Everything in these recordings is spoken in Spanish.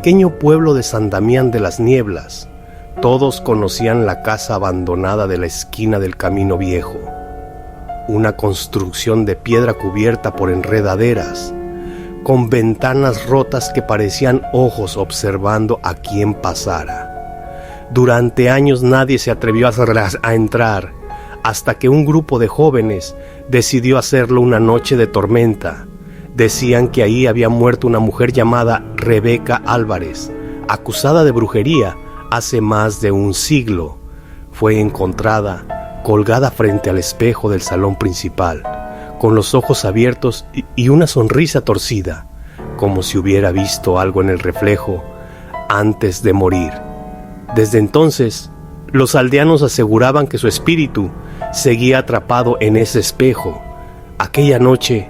pequeño pueblo de San Damián de las Nieblas, todos conocían la casa abandonada de la esquina del Camino Viejo, una construcción de piedra cubierta por enredaderas, con ventanas rotas que parecían ojos observando a quien pasara. Durante años nadie se atrevió a entrar, hasta que un grupo de jóvenes decidió hacerlo una noche de tormenta. Decían que ahí había muerto una mujer llamada Rebeca Álvarez, acusada de brujería hace más de un siglo. Fue encontrada colgada frente al espejo del salón principal, con los ojos abiertos y una sonrisa torcida, como si hubiera visto algo en el reflejo antes de morir. Desde entonces, los aldeanos aseguraban que su espíritu seguía atrapado en ese espejo. Aquella noche,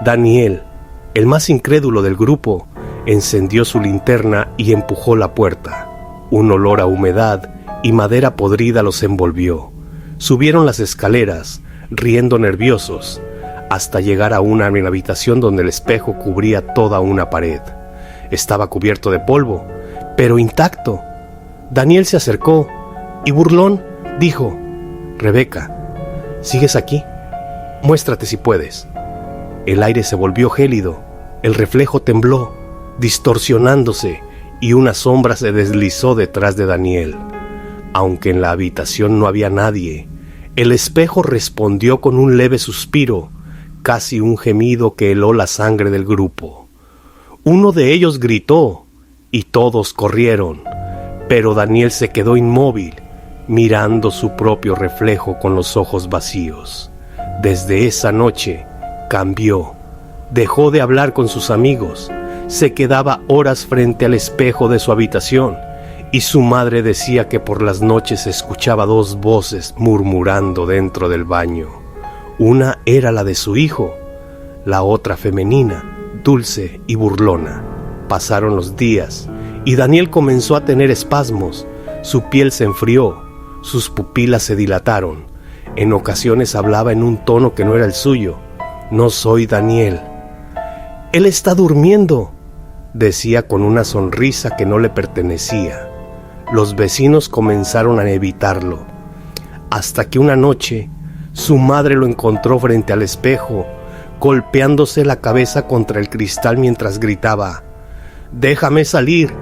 Daniel, el más incrédulo del grupo, encendió su linterna y empujó la puerta. Un olor a humedad y madera podrida los envolvió. Subieron las escaleras, riendo nerviosos, hasta llegar a una habitación donde el espejo cubría toda una pared. Estaba cubierto de polvo, pero intacto. Daniel se acercó y burlón dijo: «Rebeca, ¿sigues aquí? Muéstrate si puedes». El aire se volvió gélido, el reflejo tembló, distorsionándose, y una sombra se deslizó detrás de Daniel. Aunque en la habitación no había nadie, el espejo respondió con un leve suspiro, casi un gemido que heló la sangre del grupo. Uno de ellos gritó, y todos corrieron, pero Daniel se quedó inmóvil, mirando su propio reflejo con los ojos vacíos. Desde esa noche cambió, dejó de hablar con sus amigos, se quedaba horas frente al espejo de su habitación, y su madre decía que por las noches escuchaba dos voces murmurando dentro del baño. Una era la de su hijo, la otra femenina, dulce y burlona. Pasaron los días, y Daniel comenzó a tener espasmos, su piel se enfrió, sus pupilas se dilataron. En ocasiones hablaba en un tono que no era el suyo. «No soy Daniel». «Él está durmiendo», decía con una sonrisa que no le pertenecía. Los vecinos comenzaron a evitarlo, hasta que una noche su madre lo encontró frente al espejo, golpeándose la cabeza contra el cristal mientras gritaba: «Déjame salir,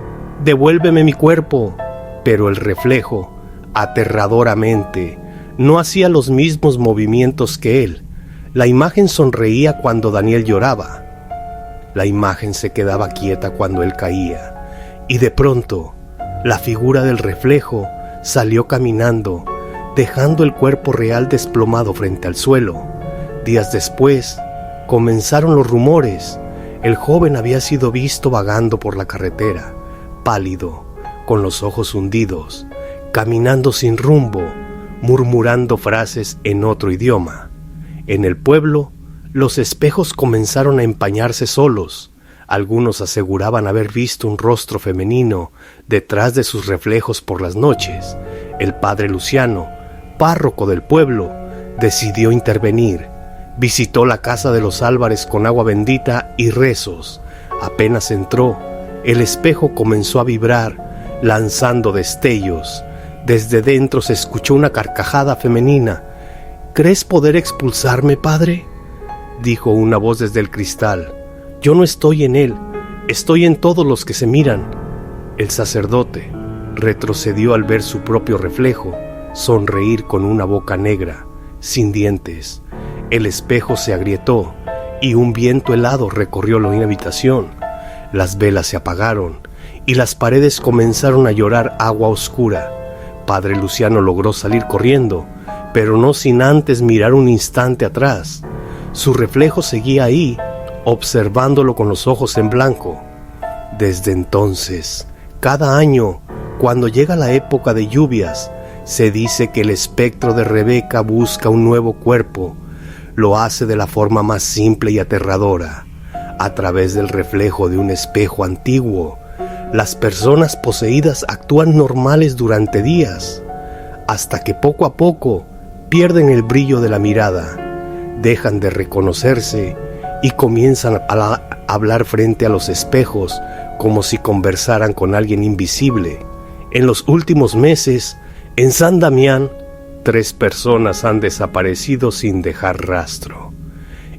devuélveme mi cuerpo». Pero el reflejo, aterradoramente, no hacía los mismos movimientos que él. La imagen sonreía cuando Daniel lloraba. La imagen se quedaba quieta cuando él caía. Y de pronto, la figura del reflejo salió caminando, dejando el cuerpo real desplomado frente al suelo. Días después, comenzaron los rumores. El joven había sido visto vagando por la carretera, pálido, con los ojos hundidos, caminando sin rumbo, murmurando frases en otro idioma. En el pueblo, los espejos comenzaron a empañarse solos. Algunos aseguraban haber visto un rostro femenino detrás de sus reflejos por las noches. El padre Luciano, párroco del pueblo, decidió intervenir. Visitó la casa de los Álvarez con agua bendita y rezos. Apenas entró, el espejo comenzó a vibrar, lanzando destellos. Desde dentro se escuchó una carcajada femenina. «¿Crees poder expulsarme, padre?», dijo una voz desde el cristal. «Yo no estoy en él, estoy en todos los que se miran». El sacerdote retrocedió al ver su propio reflejo sonreír con una boca negra, sin dientes. El espejo se agrietó y un viento helado recorrió la habitación. Las velas se apagaron y las paredes comenzaron a llorar agua oscura. Padre Luciano logró salir corriendo, pero no sin antes mirar un instante atrás. Su reflejo seguía ahí, observándolo con los ojos en blanco. Desde entonces, cada año, cuando llega la época de lluvias, se dice que el espectro de Rebeca busca un nuevo cuerpo. Lo hace de la forma más simple y aterradora, a través del reflejo de un espejo antiguo. Las personas poseídas actúan normales durante días, hasta que poco a poco pierden el brillo de la mirada, dejan de reconocerse y comienzan a hablar frente a los espejos como si conversaran con alguien invisible. En los últimos meses, en San Damián, 3 personas han desaparecido sin dejar rastro.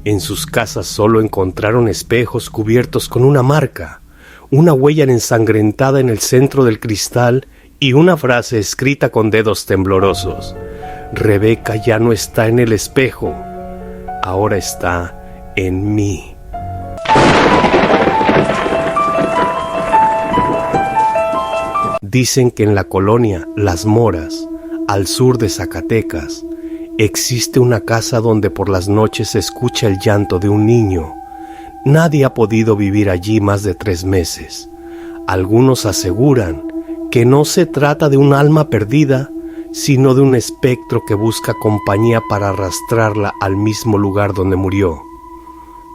En sus casas solo encontraron espejos cubiertos con una marca, una huella ensangrentada en el centro del cristal y una frase escrita con dedos temblorosos: Rebeca ya no está en el espejo, ahora está en mí. Dicen que en la colonia Las Moras, al sur de Zacatecas, existe una casa donde por las noches se escucha el llanto de un niño. Nadie ha podido vivir allí más de 3 meses. Algunos aseguran que no se trata de un alma perdida, sino de un espectro que busca compañía para arrastrarla al mismo lugar donde murió.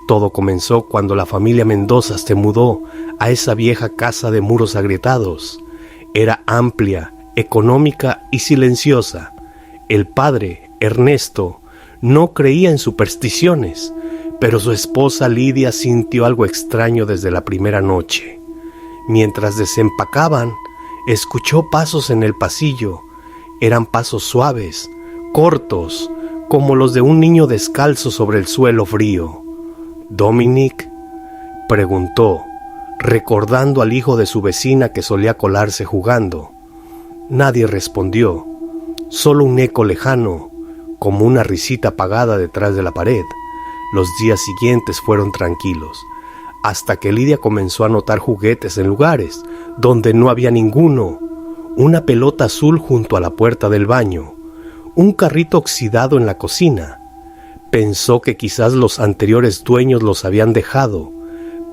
Todo comenzó cuando la familia Mendoza se mudó a esa vieja casa de muros agrietados. Era amplia, económica y silenciosa. El padre, Ernesto, no creía en supersticiones, pero su esposa Lidia sintió algo extraño desde la primera noche. Mientras desempacaban, escuchó pasos en el pasillo. Eran pasos suaves, cortos, como los de un niño descalzo sobre el suelo frío. «¿Dominic?», preguntó, recordando al hijo de su vecina que solía colarse jugando. Nadie respondió, solo un eco lejano, como una risita apagada detrás de la pared. Los días siguientes fueron tranquilos, hasta que Lidia comenzó a notar juguetes en lugares donde no había ninguno. Una pelota azul junto a la puerta del baño, un carrito oxidado en la cocina. Pensó que quizás los anteriores dueños los habían dejado,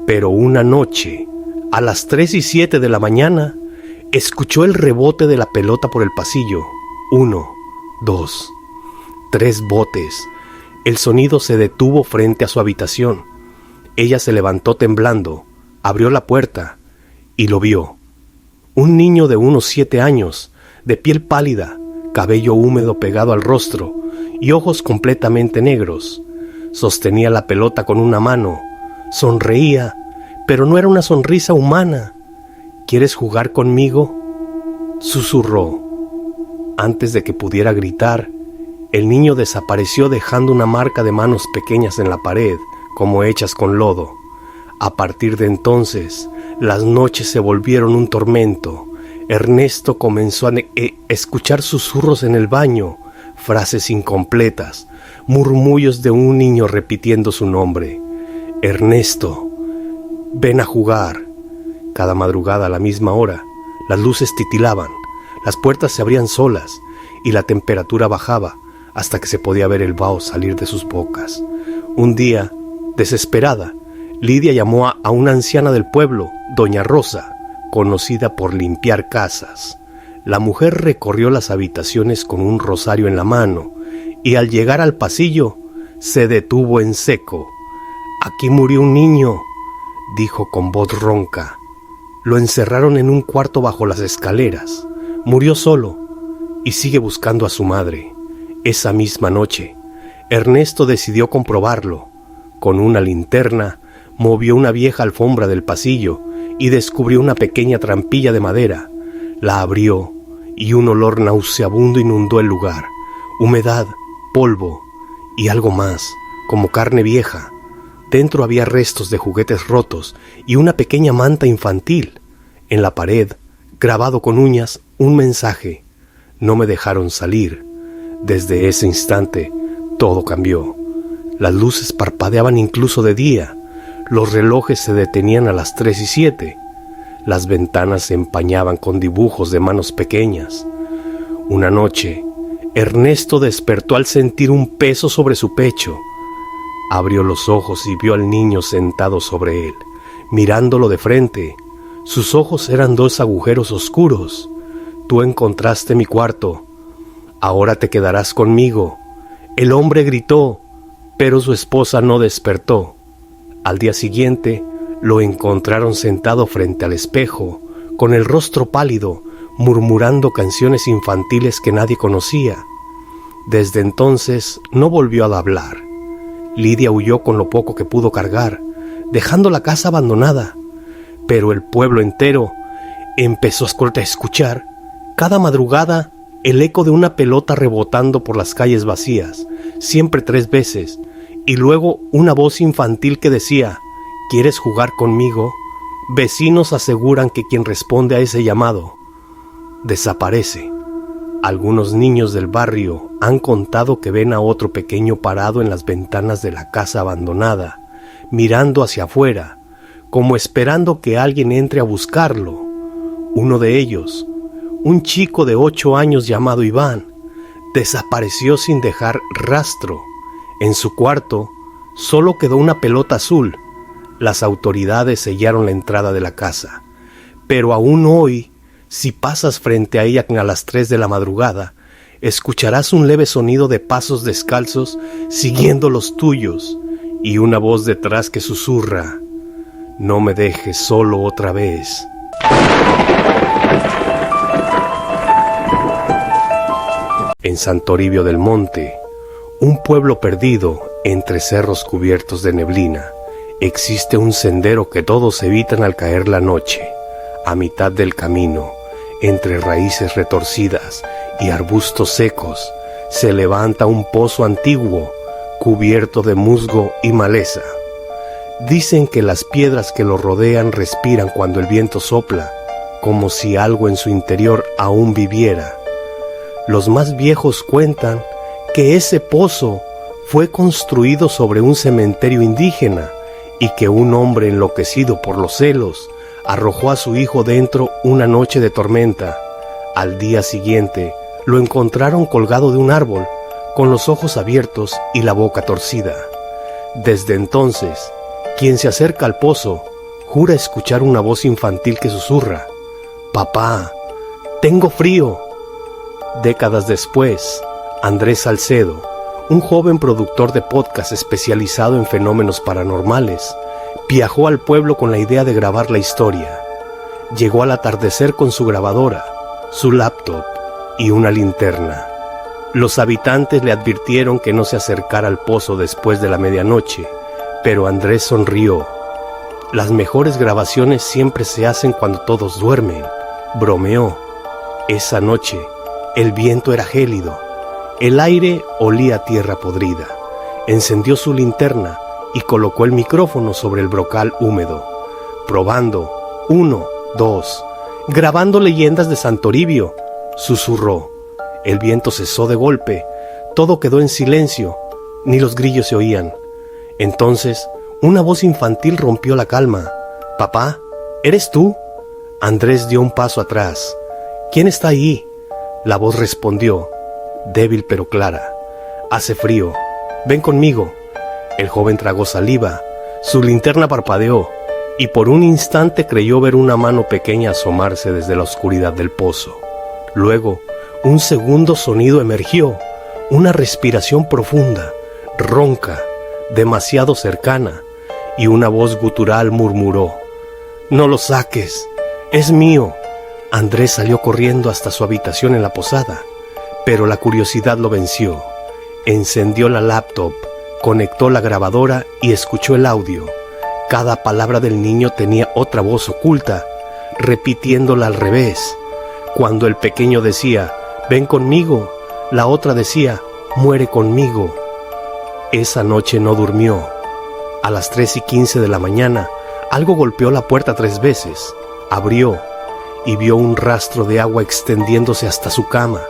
pero una noche, a las 3:07 de la mañana, escuchó el rebote de la pelota por el pasillo. 1, 2, 3 botes. El sonido se detuvo frente a su habitación. Ella se levantó temblando, abrió la puerta y lo vio. Un niño de unos 7 años, de piel pálida, cabello húmedo pegado al rostro y ojos completamente negros. Sostenía la pelota con una mano, sonreía, pero no era una sonrisa humana. ¿Quieres jugar conmigo?, susurró. Antes de que pudiera gritar, el niño desapareció dejando una marca de manos pequeñas en la pared, como hechas con lodo. A partir de entonces, las noches se volvieron un tormento. Ernesto comenzó a escuchar susurros en el baño, frases incompletas, murmullos de un niño repitiendo su nombre. Ernesto, ven a jugar. Cada madrugada a la misma hora, las luces titilaban, las puertas se abrían solas y la temperatura bajaba hasta que se podía ver el vaho salir de sus bocas. Un día, desesperada, Lidia llamó a una anciana del pueblo, doña Rosa, conocida por limpiar casas. La mujer recorrió las habitaciones con un rosario en la mano y al llegar al pasillo se detuvo en seco. «Aquí murió un niño», dijo con voz ronca. «Lo encerraron en un cuarto bajo las escaleras. Murió solo y sigue buscando a su madre». Esa misma noche, Ernesto decidió comprobarlo. Con una linterna, movió una vieja alfombra del pasillo y descubrió una pequeña trampilla de madera. La abrió y un olor nauseabundo inundó el lugar. Humedad, polvo y algo más, como carne vieja. Dentro había restos de juguetes rotos y una pequeña manta infantil. En la pared, grabado con uñas, un mensaje: «No me dejaron salir». Desde ese instante, todo cambió. Las luces parpadeaban incluso de día. Los relojes se detenían a las 3:07. Las ventanas se empañaban con dibujos de manos pequeñas. Una noche, Ernesto despertó al sentir un peso sobre su pecho. Abrió los ojos y vio al niño sentado sobre él, mirándolo de frente. Sus ojos eran 2 agujeros oscuros. «Tú encontraste mi cuarto. Ahora te quedarás conmigo». El hombre gritó, pero su esposa no despertó. Al día siguiente, lo encontraron sentado frente al espejo, con el rostro pálido, murmurando canciones infantiles que nadie conocía. Desde entonces no volvió a hablar. Lidia huyó con lo poco que pudo cargar. dejando la casa abandonada. Pero el pueblo entero empezó a escuchar cada madrugada el eco de una pelota rebotando por las calles vacías, siempre 3 veces, y luego una voz infantil que decía: ¿quieres jugar conmigo? Vecinos aseguran que quien responde a ese llamado desaparece. Algunos niños del barrio han contado que ven a otro pequeño parado en las ventanas de la casa abandonada, mirando hacia afuera, como esperando que alguien entre a buscarlo. Uno de ellos, un chico de 8 años llamado Iván, desapareció sin dejar rastro. En su cuarto solo quedó una pelota azul. Las autoridades sellaron la entrada de la casa, pero aún hoy, si pasas frente a ella a las 3 de la madrugada, escucharás un leve sonido de pasos descalzos siguiendo los tuyos y una voz detrás que susurra: no me dejes solo otra vez. En San Toribio del Monte, un pueblo perdido entre cerros cubiertos de neblina, existe un sendero que todos evitan al caer la noche. A mitad del camino, entre raíces retorcidas y arbustos secos, se levanta un pozo antiguo cubierto de musgo y maleza. Dicen que las piedras que lo rodean respiran cuando el viento sopla, como si algo en su interior aún viviera. Los más viejos cuentan que ese pozo fue construido sobre un cementerio indígena y que un hombre enloquecido por los celos arrojó a su hijo dentro una noche de tormenta. Al día siguiente lo encontraron colgado de un árbol, con los ojos abiertos y la boca torcida. Desde entonces, quien se acerca al pozo jura escuchar una voz infantil que susurra: «Papá, tengo frío». Décadas después, Andrés Salcedo, un joven productor de podcast especializado en fenómenos paranormales, viajó al pueblo con la idea de grabar la historia. Llegó al atardecer con su grabadora, su laptop y una linterna. Los habitantes le advirtieron que no se acercara al pozo después de la medianoche, pero Andrés sonrió. Las mejores grabaciones siempre se hacen cuando todos duermen, bromeó. Esa noche, el viento era gélido, el aire olía a tierra podrida. Encendió su linterna y colocó el micrófono sobre el brocal húmedo. Probando, 1, 2, grabando leyendas de San Toribio, susurró. El viento cesó de golpe, todo quedó en silencio, ni los grillos se oían. Entonces, una voz infantil rompió la calma. «Papá, ¿eres tú?» Andrés dio un paso atrás. «¿Quién está ahí?» La voz respondió, débil pero clara: «Hace frío, ven conmigo». El joven tragó saliva, su linterna parpadeó, y por un instante creyó ver una mano pequeña asomarse desde la oscuridad del pozo. Luego, un segundo sonido emergió, una respiración profunda, ronca, demasiado cercana, y una voz gutural murmuró: «No lo saques, es mío». Andrés salió corriendo hasta su habitación en la posada, pero la curiosidad lo venció. Encendió la laptop, conectó la grabadora y escuchó el audio. Cada palabra del niño tenía otra voz oculta, repitiéndola al revés. Cuando el pequeño decía: «Ven conmigo», la otra decía: «Muere conmigo». Esa noche no durmió. A las 3:15 de la mañana, algo golpeó la puerta 3 veces. Abrió y vio un rastro de agua extendiéndose hasta su cama.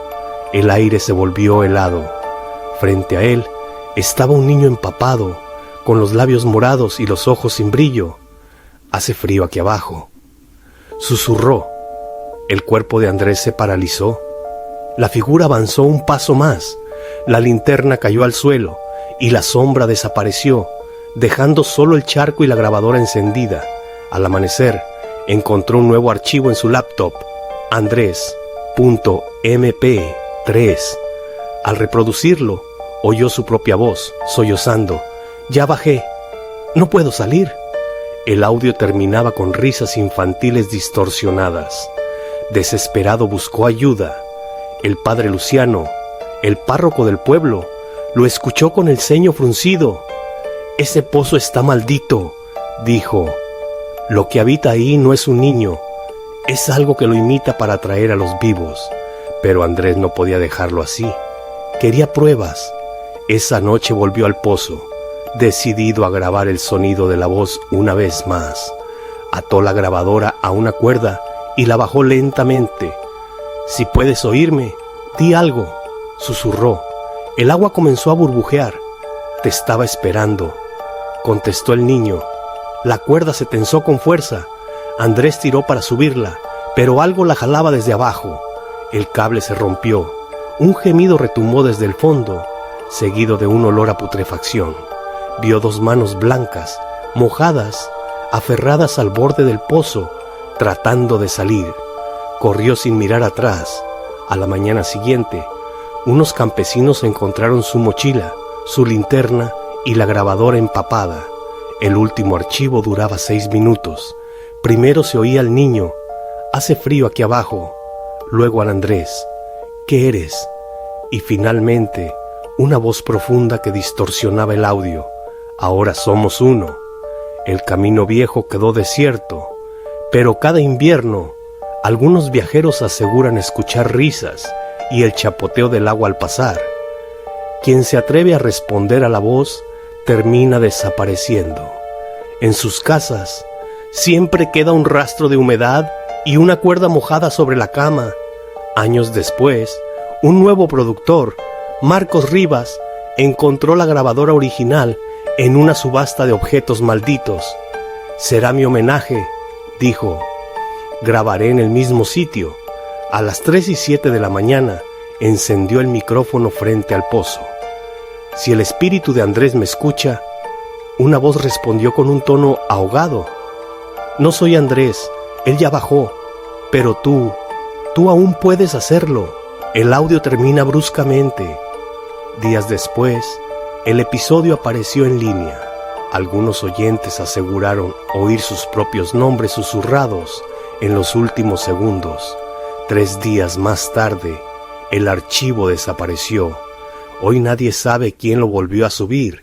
El aire se volvió helado. Frente a él estaba un niño empapado, con los labios morados y los ojos sin brillo. «Hace frío aquí abajo», susurró. El cuerpo de Andrés se paralizó. La figura avanzó un paso más. La linterna cayó al suelo y la sombra desapareció, dejando solo el charco y la grabadora encendida. Al amanecer, encontró un nuevo archivo en su laptop: Andrés.mp3. Al reproducirlo, oyó su propia voz, sollozando: «Ya bajé, no puedo salir». El audio terminaba con risas infantiles distorsionadas. Desesperado buscó ayuda. El padre Luciano, el párroco del pueblo, lo escuchó con el ceño fruncido. «Ese pozo está maldito. Dijo: lo que habita ahí no es un niño, es algo que lo imita para atraer a los vivos. Pero Andrés no podía dejarlo así. Quería pruebas. Esa noche volvió al pozo, decidido a grabar el sonido de la voz una vez más. Ató la grabadora a una cuerda y la bajó lentamente. «Si puedes oírme, di algo», susurró. El agua comenzó a burbujear. «Te estaba esperando», contestó el niño. La cuerda se tensó con fuerza. Andrés tiró para subirla, pero algo la jalaba desde abajo. El cable se rompió. Un gemido retumbó desde el fondo, seguido de un olor a putrefacción. Vio dos manos blancas, mojadas, aferradas al borde del pozo, tratando de salir. Corrió sin mirar atrás. A la mañana siguiente, unos campesinos encontraron su mochila, su linterna y la grabadora empapada. El último archivo duraba 6 minutos. Primero se oía al niño: «Hace frío aquí abajo». Luego al Andrés: «¿Qué eres?». Y finalmente, una voz profunda que distorsionaba el audio: «Ahora somos uno». El camino viejo quedó desierto, pero cada invierno, algunos viajeros aseguran escuchar risas y el chapoteo del agua al pasar. Quien se atreve a responder a la voz termina desapareciendo. En sus casas siempre queda un rastro de humedad y una cuerda mojada sobre la cama. Años después, un nuevo productor, Marcos Rivas, encontró la grabadora original en una subasta de objetos malditos. «Será mi homenaje», dijo. «Grabaré en el mismo sitio». A las 3:07 de la mañana encendió el micrófono frente al pozo. «Si el espíritu de Andrés me escucha», una voz respondió con un tono ahogado: «No soy Andrés, él ya bajó, pero tú aún puedes hacerlo». El audio termina bruscamente. Días después, el episodio apareció en línea. Algunos oyentes aseguraron oír sus propios nombres susurrados en los últimos segundos. 3 días más tarde, el archivo desapareció. Hoy nadie sabe quién lo volvió a subir,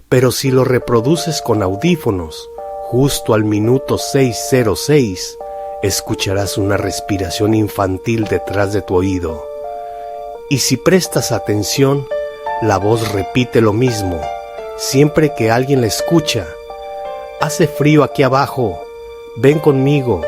pero si lo reproduces con audífonos, justo al minuto 6:06, escucharás una respiración infantil detrás de tu oído. Y si prestas atención, la voz repite lo mismo, siempre que alguien la escucha: «Hace frío aquí abajo, ven conmigo».